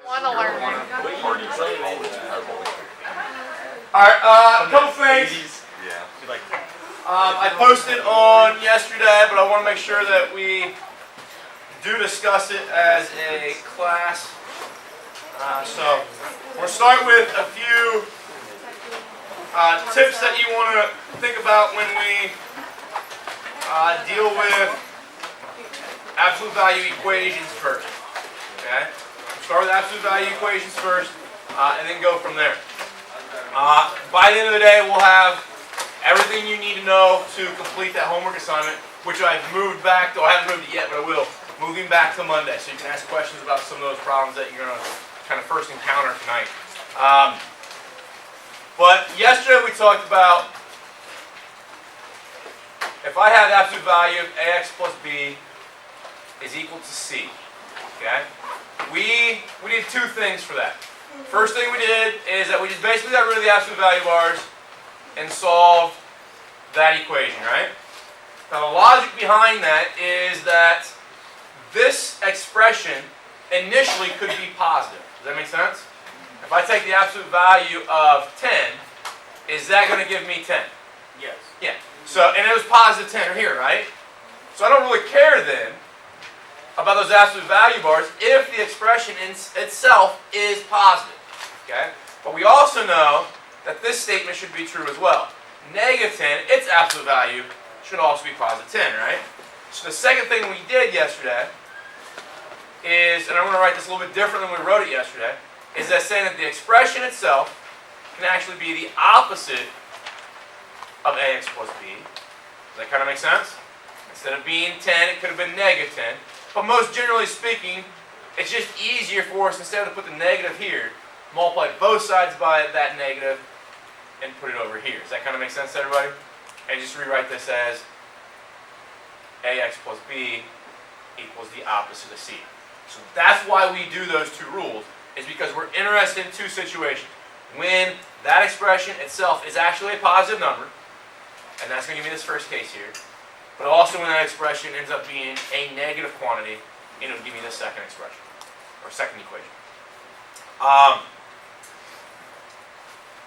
Want to learn. Alright, a couple things. I posted on yesterday, but I want to make sure that we do discuss it as a class. So, we'll start with a few tips that you want to think about when we deal with absolute value equations first. Okay? Start with absolute value equations first, and then go from there. By the end of the day, we'll have everything you need to know to complete that homework assignment, which I've moved back to. I haven't moved it yet, but I will. Moving back to Monday, so you can ask questions about some of those problems that you're going to kind of first encounter tonight. But yesterday we talked about if I have the absolute value of ax plus b is equal to c. Okay? We did two things for that. First thing we did is that we just basically got rid of the absolute value bars and solved that equation, right? Now the logic behind that is that this expression initially could be positive. Does that make sense? If I take the absolute value of 10, is that going to give me 10? Yes. Yeah. So, and it was positive 10 here, right? So I don't really care then about those absolute value bars if the expression in itself is positive. Okay? But we also know that this statement should be true as well. Negative 10, its absolute value, should also be positive 10, right? So the second thing we did yesterday is, and I'm going to write this a little bit different than we wrote it yesterday, is that saying that the expression itself can actually be the opposite of ax plus b. Does that kind of make sense? Instead of being 10, it could have been negative 10. But most generally speaking, it's just easier for us, instead of put the negative here, multiply both sides by that negative and put it over here. Does that kind of make sense to everybody? And just rewrite this as ax plus b equals the opposite of c. So that's why we do those two rules, is because we're interested in two situations. When that expression itself is actually a positive number, and that's going to give me this first case here, but also when that expression ends up being a negative quantity, and it'll give me this second expression, or second equation.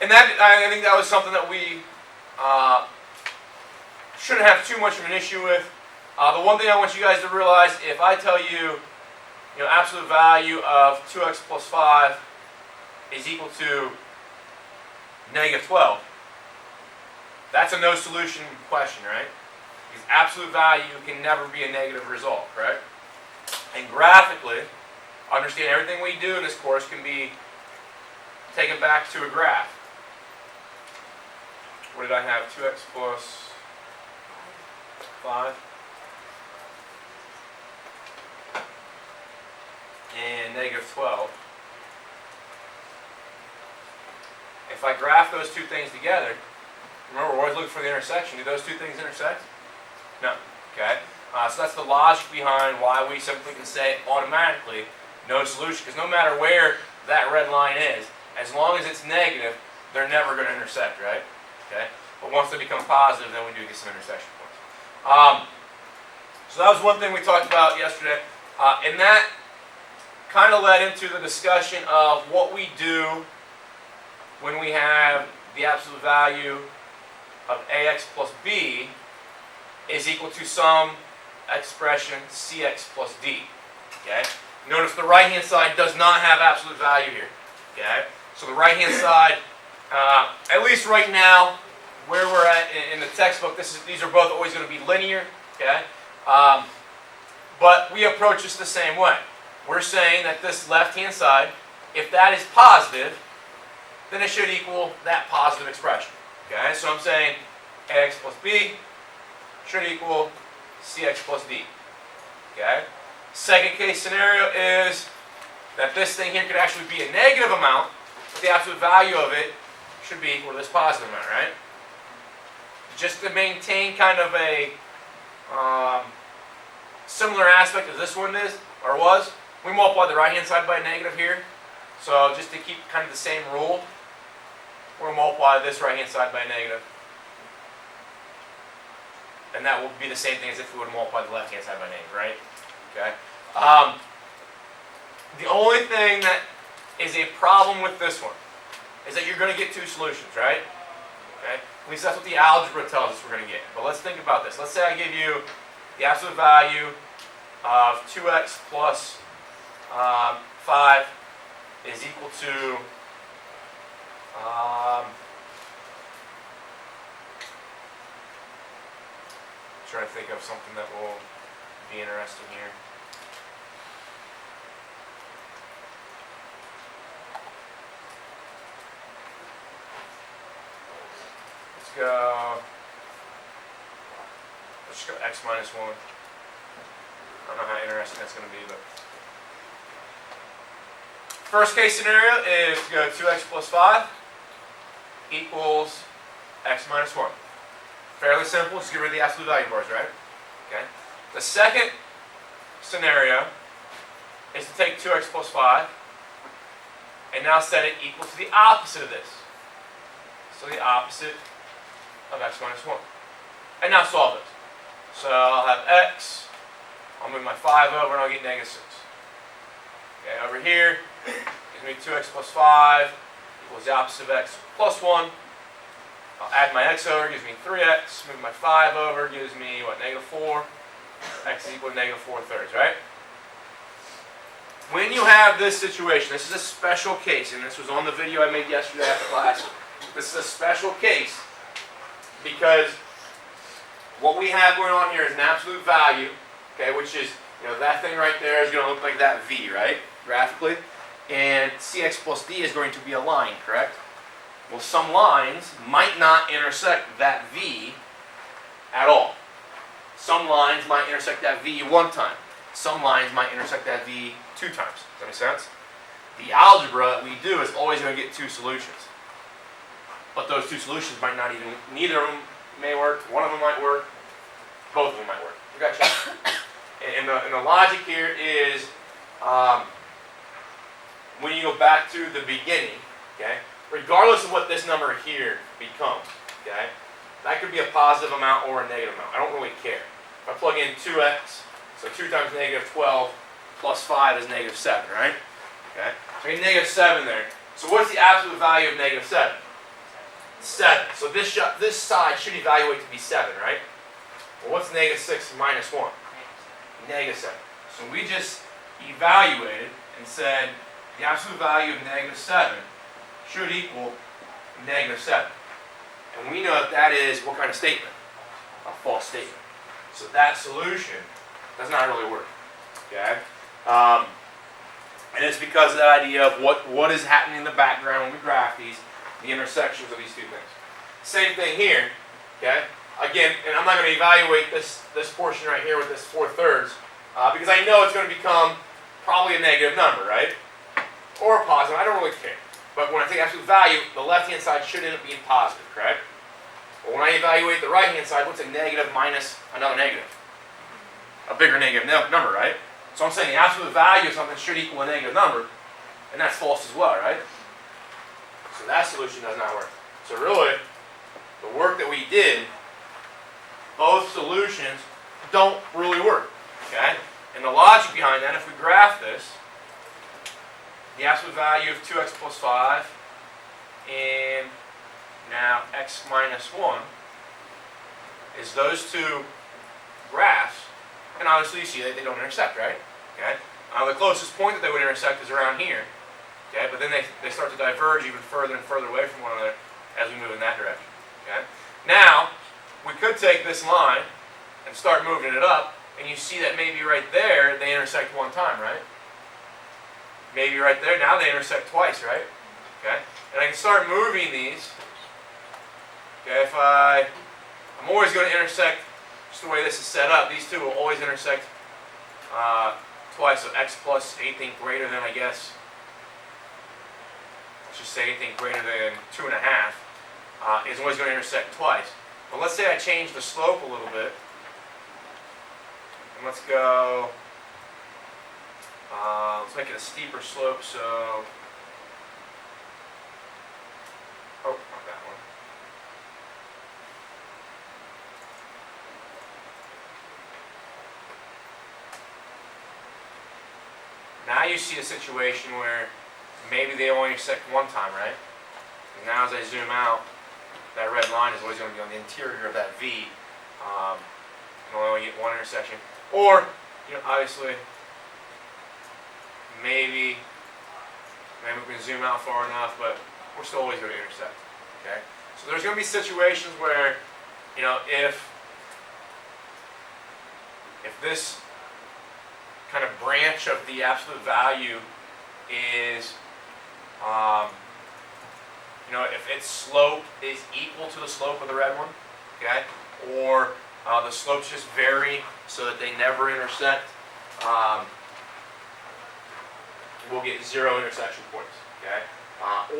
And that, I think that was something that we shouldn't have too much of an issue with. The one thing I want you guys to realize, if I tell you, absolute value of 2x plus 5 is equal to negative 12, that's a no solution question, right? Because absolute value can never be a negative result, correct? And graphically, understand everything we do in this course can be taken back to a graph. What did I have? 2x plus 5. And negative 12. If I graph those two things together, remember we're always looking for the intersection. Do those two things intersect? No. Okay? So that's the logic behind why we simply can say automatically no solution. Because no matter where that red line is, as long as it's negative, they're never going to intersect, right? Okay? But once they become positive, then we do get some intersection points. So that was one thing we talked about yesterday. And that kind of led into the discussion of what we do when we have the absolute value of ax plus b is equal to some expression cx plus d. Okay? Notice the right-hand side does not have absolute value here. Okay? So the right-hand side, at least right now, where we're at in the textbook, these are both always going to be linear. Okay? But we approach this the same way. We're saying that this left-hand side, if that is positive, then it should equal that positive expression. Okay? So I'm saying ax plus b should equal cx plus d. Okay? Second case scenario is that this thing here could actually be a negative amount, but the absolute value of it should be equal to this positive amount, right? Just to maintain kind of a similar aspect as this one is, or was, we multiply the right-hand side by a negative here. So just to keep kind of the same rule, we're going to multiply this right-hand side by a negative. And that will be the same thing as if we would multiply the left-hand side by negative, right? Okay. The only thing that is a problem with this one, is that you're going to get two solutions, right? Okay? At least that's what the algebra tells us we're going to get. But let's think about this. Let's say I give you the absolute value of 2x plus 5 is equal to trying to think of something that will be interesting here. Let's just go x minus 1. I don't know how interesting that's going to be, but first case scenario is to go 2x plus 5 equals x minus 1. Fairly simple, just get rid of the absolute value bars, right? Okay. The second scenario is to take 2x plus 5 and now set it equal to the opposite of this. So the opposite of x minus 1. And now solve this. So I'll have x, I'll move my 5 over and I'll get negative 6. Okay, over here, gives me 2x plus 5 equals the opposite of x plus 1. I'll add my x over, gives me 3x. Move my 5 over, gives me, what, negative 4. X is equal to negative 4/3, right? When you have this situation, this is a special case, and this was on the video I made yesterday after class. This is a special case because what we have going on here is an absolute value, okay, which is, that thing right there is going to look like that v, right, graphically. And cx plus d is going to be a line, correct? Well, some lines might not intersect that v at all. Some lines might intersect that v one time. Some lines might intersect that v 2 times. Does that make sense? The algebra we do is always going to get two solutions. But those two solutions might not even, neither of them may work, one of them might work, both of them might work. You got you? And the logic here is when you go back to the beginning, okay, regardless of what this number here becomes, okay, that could be a positive amount or a negative amount. I don't really care. If I plug in 2x, so 2 times negative 12 plus 5 is negative 7, right? Okay, so I get negative 7 there. So what's the absolute value of negative 7? 7. So this side should evaluate to be 7, right? Well, what's negative 6 minus 1? Negative 7. So we just evaluated and said the absolute value of negative 7 should equal negative 7. And we know that is what kind of statement? A false statement. So that solution does not really work. Okay? And it's because of that idea of what is happening in the background when we graph these, the intersections of these two things. Same thing here. Okay? Again, and I'm not going to evaluate this portion right here with this 4/3 because I know it's going to become probably a negative number, right? Or a positive. I don't really care. But when I take absolute value, the left-hand side should end up being positive, correct? But when I evaluate the right-hand side, what's a negative minus another negative? A bigger negative number, right? So I'm saying the absolute value of something should equal a negative number, and that's false as well, right? So that solution does not work. So really, the work that we did, both solutions don't really work, okay? And the logic behind that, if we graph this, the absolute value of 2x plus 5 and now x minus 1 is those two graphs, and obviously you see that they don't intersect, right? Okay. The closest point that they would intersect is around here, okay, but then they start to diverge even further and further away from one another as we move in that direction, okay? Now, we could take this line and start moving it up, and you see that maybe right there they intersect one time, right? Maybe right there, now they intersect twice, right? Okay, and I can start moving these. Okay, I'm always going to intersect, just the way this is set up, these two will always intersect twice, so x plus anything greater than, I guess, let's just say anything greater than 2.5 is always going to intersect twice. But let's say I change the slope a little bit, and let's go, let's make it a steeper slope, so, oh, not that one. Now you see a situation where maybe they only intersect one time, right? And now as I zoom out, that red line is always going to be on the interior of that V. You only get one intersection. Or, obviously, maybe we can zoom out far enough, but we're still always going to intersect. Okay? So there's going to be situations where, if this kind of branch of the absolute value is, if its slope is equal to the slope of the red one, okay, or the slopes just vary so that they never intersect, we'll get 0 intersection points, okay,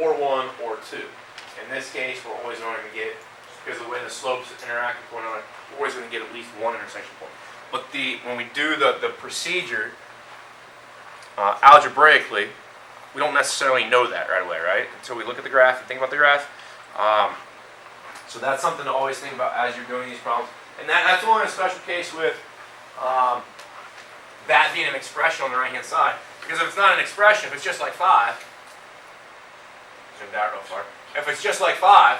or 1 or 2. In this case, we're always going to get, because of the way the slopes interact with one another, we're always going to get at least 1 intersection point. But when we do the procedure algebraically, we don't necessarily know that right away, right? Until we look at the graph and think about the graph. So that's something to always think about as you're doing these problems. And that's only a special case with that being an expression on the right-hand side. Because if it's not an expression, if it's just like 5, zoomed out real far. If it's just like 5,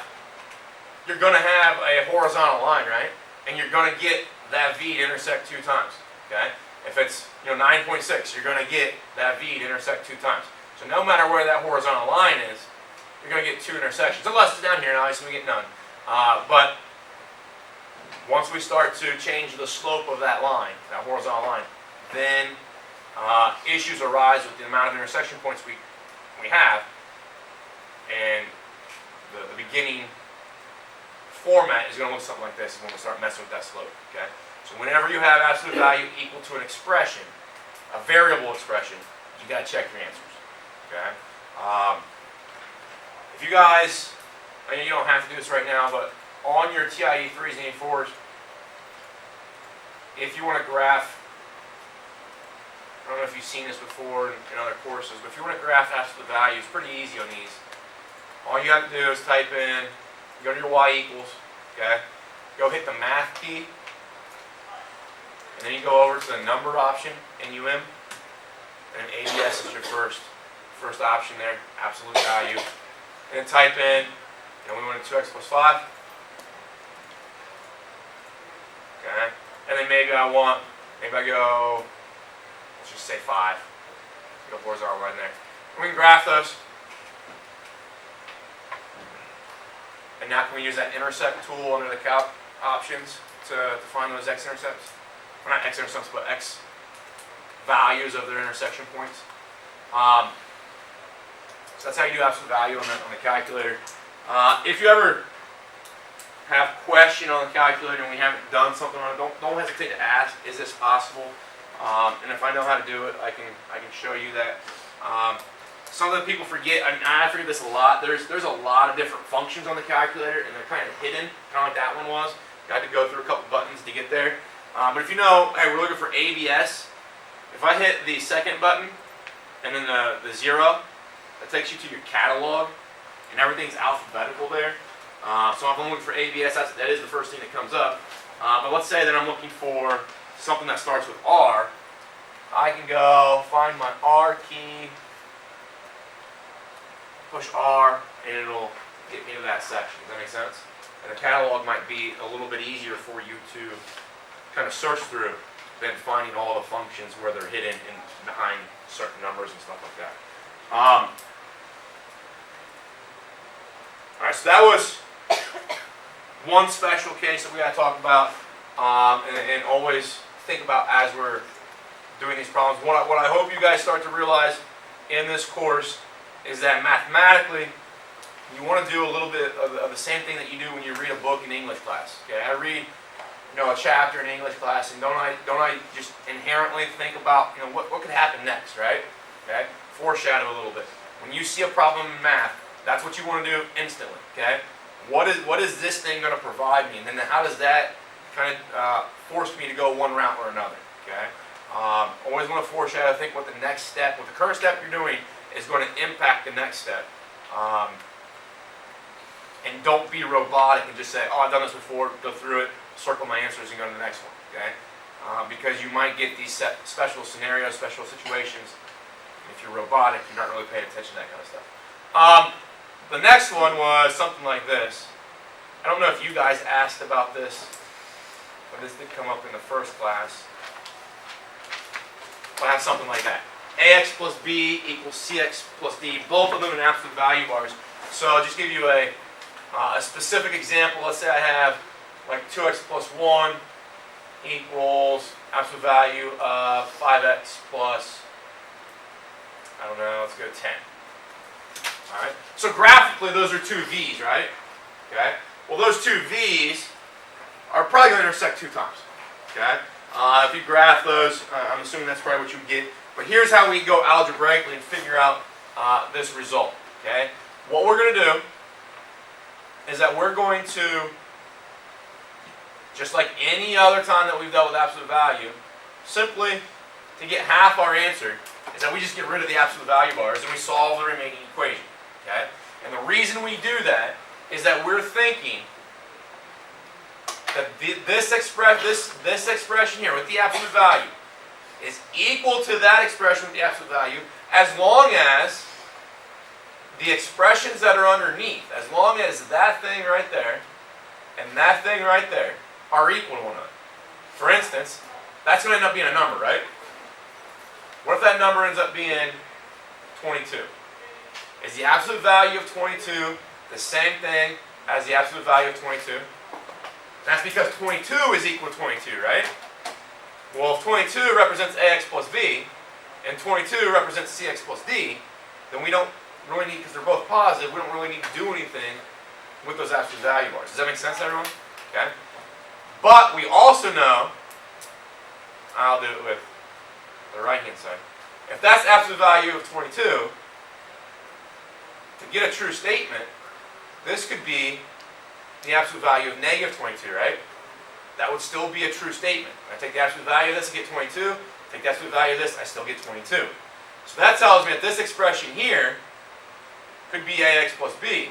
you're going to have a horizontal line, right? And you're going to get that V to intersect 2 times, okay? If it's 9.6, you're going to get that V to intersect 2 times. So no matter where that horizontal line is, you're going to get 2 intersections. Unless it's down here, and obviously we get none. But once we start to change the slope of that line, that horizontal line, then issues arise with the amount of intersection points we have, and the beginning format is going to look something like this when we start messing with that slope. Okay? So whenever you have absolute value equal to an expression, a variable expression, you got to check your answers. Okay? If you guys, I know you don't have to do this right now, but on your TIE 3s and E4s, if you want to graph, I don't know if you've seen this before in other courses, but if you want to graph absolute value, it's pretty easy on these. All you have to do is type in, go to your y equals, okay? Go hit the math key, and then you go over to the number option, NUM, and then ABS is your first option there, absolute value. And then type in, we wanted 2x plus 5. Okay? And then maybe I go, let's just say 5. Go horizontal line there. And we can graph those. And now can we use that intersect tool under the calc options to find those x-intercepts? Well, not x-intercepts, but x values of their intersection points. So that's how you do absolute value on the calculator. If you ever have a question on the calculator and we haven't done something on it, don't hesitate to ask, is this possible? And if I know how to do it, I can show you that. Something that people forget, I forget this a lot, there's a lot of different functions on the calculator, and they're kind of hidden, kind of like that one was. You had to go through a couple buttons to get there. But if you know, hey, we're looking for ABS, if I hit the second button, and then the 0, that takes you to your catalog, and everything's alphabetical there. So if I'm looking for ABS, that is the first thing that comes up. But let's say that I'm looking for something that starts with R. I can go find my R key, push R, and it'll get me to that section. Does that make sense? And the catalog might be a little bit easier for you to kind of search through than finding all the functions where they're hidden behind certain numbers and stuff like that. Alright, so that was one special case that we got to talk about, and always think about as we're doing these problems. What I hope you guys start to realize in this course is that mathematically, you want to do a little bit of the same thing that you do when you read a book in English class. Okay, I read a chapter in English class, and don't I just inherently think about what could happen next, right? Okay, foreshadow a little bit. When you see a problem in math, that's what you want to do instantly. Okay, what is this thing going to provide me, and then how does that kind of force me to go one route or another? Okay, always want to foreshadow. Think what the next step, what the current step you're doing is going to impact the next step. And don't be robotic and just say, oh, I've done this before, go through it, circle my answers, and go to the next one. Okay, because you might get these special scenarios, special situations If you're robotic, you're not really paying attention to that kind of stuff. The next one was something like this. I don't know if you guys asked about this, but this did come up in the first class. We'll have something like that. AX plus B equals CX plus D, both of them in absolute value bars. So I'll just give you a specific example. Let's say I have like 2x plus 1 equals absolute value of 5x plus, I don't know, let's go 10. All right. So graphically, those are two V's, right? Okay. Well, those two V's are probably going to intersect 2 times. Okay. If you graph those, I'm assuming that's probably what you get. But here's how we go algebraically and figure out this result. Okay. What we're going to do is that we're going to, just like any other time that we've dealt with absolute value, simply to get half our answer is that we just get rid of the absolute value bars and we solve the remaining equation. Okay? And the reason we do that is that we're thinking that this expression here with the absolute value is equal to that expression with the absolute value as long as the expressions that are underneath, as long as that thing right there and that thing right there are equal to one another. For instance, that's going to end up being a number, right? What if that number ends up being 22? Is the absolute value of 22 the same thing as the absolute value of 22? That's because 22 is equal to 22, right? Well, if 22 represents AX plus B, and 22 represents CX plus D, then we don't really need, because they're both positive, we don't really need to do anything with those absolute value bars. Does that make sense, everyone? Okay? But we also know, I'll do it with the right-hand side. If that's absolute value of 22, to get a true statement, this could be the absolute value of negative 22, right? That would still be a true statement. I take the absolute value of this, I get 22. Take the absolute value of this, I still get 22. So that tells me that this expression here could be AX plus B.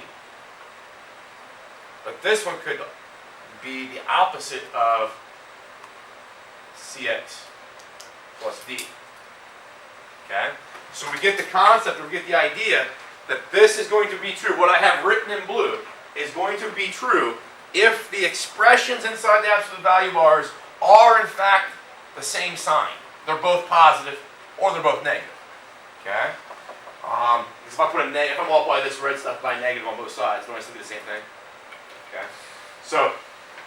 But this one could be the opposite of CX plus D. Okay? So we get the concept, or we get the idea that this is going to be true. What I have written in blue is going to be true if the expressions inside the absolute value bars are in fact the same sign. They're both positive or they're both negative. Okay? If I put if I multiply this red stuff by negative on both sides, don't I still do the same thing? Okay? So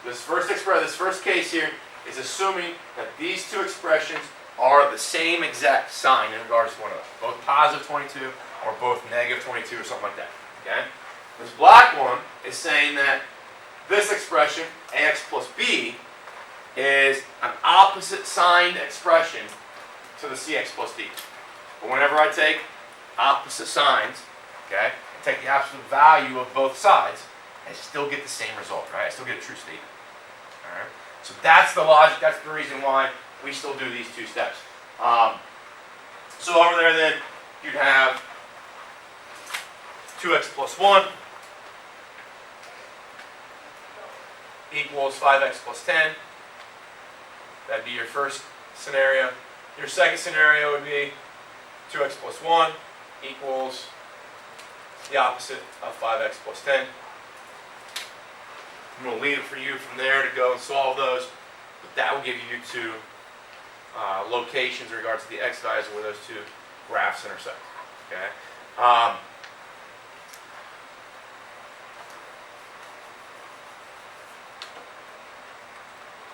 this first case here is assuming that these two expressions are the same exact sign in regards to one another. Both positive 22 or both negative 22 or something like that. Okay? This black one is saying that this expression, AX plus B, is an opposite signed expression to the CX plus D. But whenever I take opposite signs, okay, and take the absolute value of both sides, I still get the same result, right? I still get a true statement. All right? So that's the logic, that's the reason why we still do these two steps. So over there then, you'd have 2x plus 1 equals 5x plus 10. That'd be your first scenario. Your second scenario would be 2x plus 1 equals the opposite of 5x plus 10. I'm going to leave it for you from there to go and solve those, but that will give you two locations in regards to the x values where those two graphs intersect. Okay.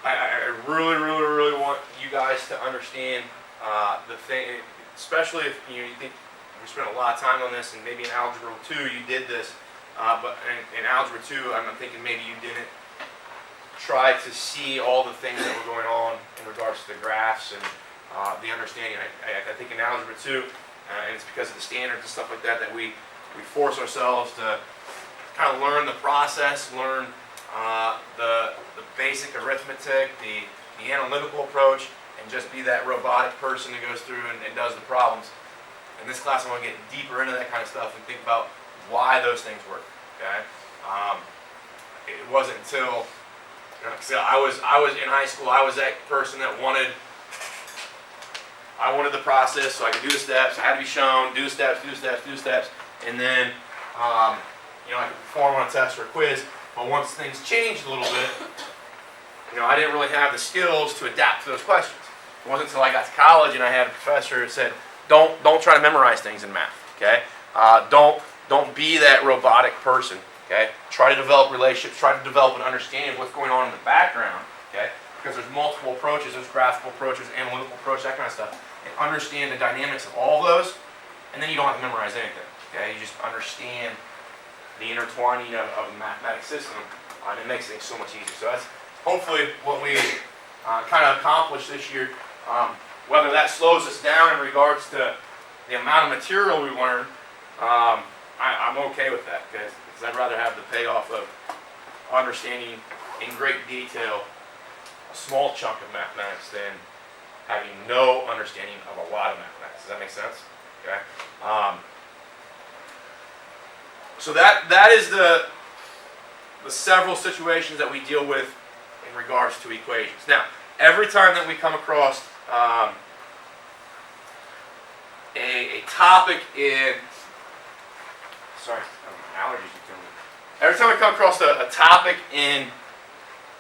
I really want you guys to understand the thing, especially if you think we spent a lot of time on this, and maybe in Algebra 2 you did this, but in Algebra 2 I'm thinking maybe you didn't try to see all the things that were going on in regards to the graphs and the understanding. I think in Algebra 2, and it's because of the standards and stuff like that, that we force ourselves to kind of learn the process, learn the basic arithmetic, the analytical approach, and just be that robotic person that goes through and does the problems. In this class, I want to get deeper into that kind of stuff and think about why those things work. Okay, it wasn't until I was in high school, I was that person that wanted I wanted the process so I could do the steps. I had to be shown, do the steps, do the steps, do the steps, and then I could perform on a test or a quiz. But once things changed a little bit, I didn't really have the skills to adapt to those questions. It wasn't until I got to college and I had a professor who said, don't try to memorize things in math. Okay, don't be that robotic person. Okay, try to develop relationships. Try to develop an understanding of what's going on in the background. Okay, because there's multiple approaches. There's graphical approaches, analytical approach, that kind of stuff. And understand the dynamics of all of those, and then you don't have to memorize anything. Okay, you just understand the intertwining of the mathematics system, and it makes things so much easier. So that's hopefully what we kind of accomplished this year. Whether that slows us down in regards to the amount of material we learn, I'm okay with that because I'd rather have the payoff of understanding in great detail a small chunk of mathematics than having no understanding of a lot of mathematics. Does that make sense? Okay. So that is the several situations that we deal with in regards to equations. Now, every time that we come across a topic in, sorry, allergies are killing me. Every time we come across a topic in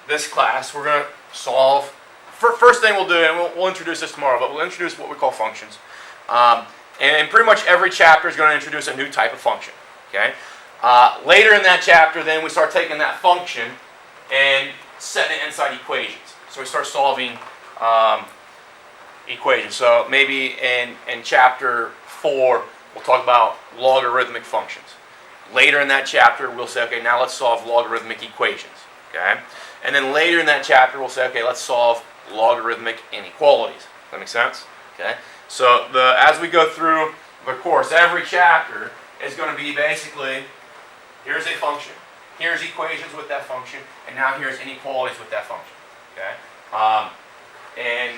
this class, we're going to solve. First thing we'll do, and we'll introduce this tomorrow, but we'll introduce what we call functions. And pretty much every chapter is going to introduce a new type of function. Okay. Later in that chapter, then we start taking that function and setting it inside equations. So we start solving equations. So maybe in chapter 4, we'll talk about logarithmic functions. Later in that chapter, we'll say, okay, now let's solve logarithmic equations. Okay? And then later in that chapter, we'll say, okay, let's solve logarithmic inequalities. Does that make sense? Okay? So as we go through the course, every chapter is going to be basically, here's a function, here's equations with that function, and now here's inequalities with that function. Okay? And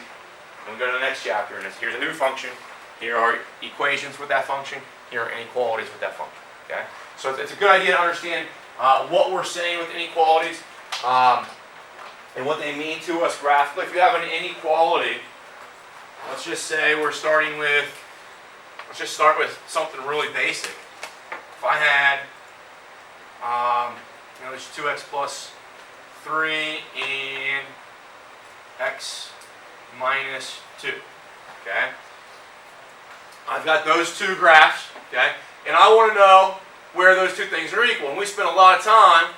when we go to the next chapter, and here's a new function, here are equations with that function, here are inequalities with that function. Okay? So it's a good idea to understand what we're saying with inequalities and what they mean to us graphically. If you have an inequality, let's just say let's just start with something really basic. If I had, there's 2x plus 3 and x minus 2, okay? I've got those two graphs, okay? And I want to know where those two things are equal. And we spent a lot of time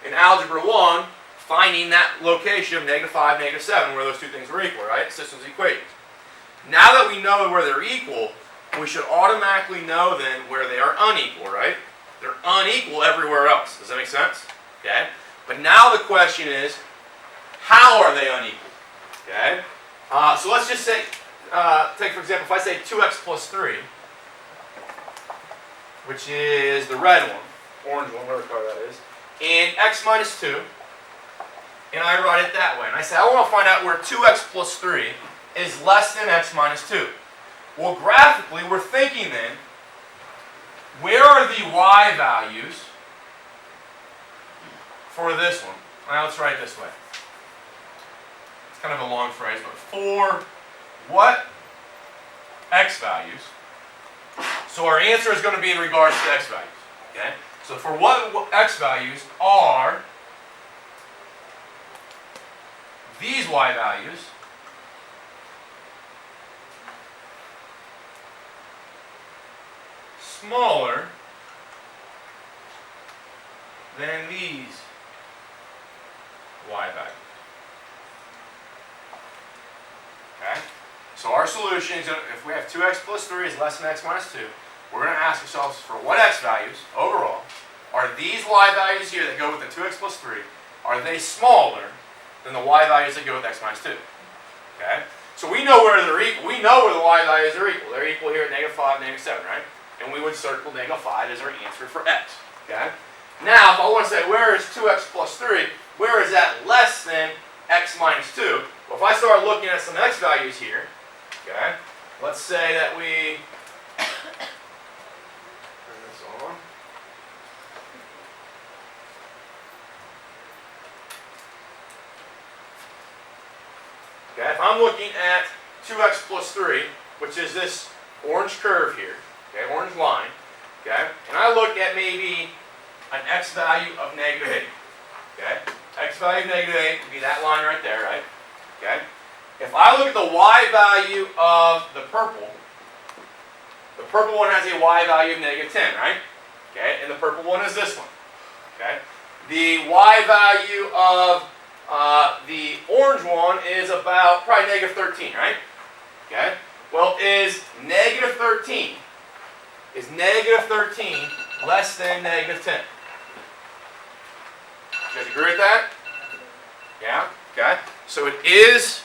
in Algebra 1 finding that location of -5, -7, where those two things were equal, right? Systems equations. Now that we know where they're equal, we should automatically know then where they are unequal, right? They're unequal everywhere else. Does that make sense? Okay? But now the question is, how are they unequal? Okay? So let's just say, take for example, if I say 2x plus 3, which is the red one, orange one, whatever color that is, and x minus 2, and I write it that way. And I say, I want to find out where 2x plus 3 is less than x minus 2. Well, graphically, we're thinking then, where are the y values for this one? Now let's write it this way. It's kind of a long phrase, but for what x values? So our answer is going to be in regards to x values. Okay? So for what x values are these y values smaller than these y values. Okay? So our solution is, if we have 2x plus 3 is less than x minus 2, we're going to ask ourselves for what x values overall are these y values here that go with the 2x plus 3, are they smaller than the y values that go with x minus 2? Okay? So we know where they're equal. We know where the y values are equal. They're equal here at -5, -7, right? And we would circle -5 as our answer for x. Okay? Now, if I want to say, where is 2x plus 3? Where is that less than x minus 2? Well, if I start looking at some x values here, okay, let's say that we turn this on. Okay, if I'm looking at 2x plus 3, which is this orange curve here, okay, orange line, okay, and I look at maybe an x value of negative 8, okay, x value of negative 8 would be that line right there, right, okay. If I look at the y value of the purple one has a y value of negative 10, right, okay, and the purple one is this one, okay. The y value of the orange one is about probably negative 13, right? Okay. Well, is negative 13 less than negative 10? You guys agree with that? Yeah? Okay. So it is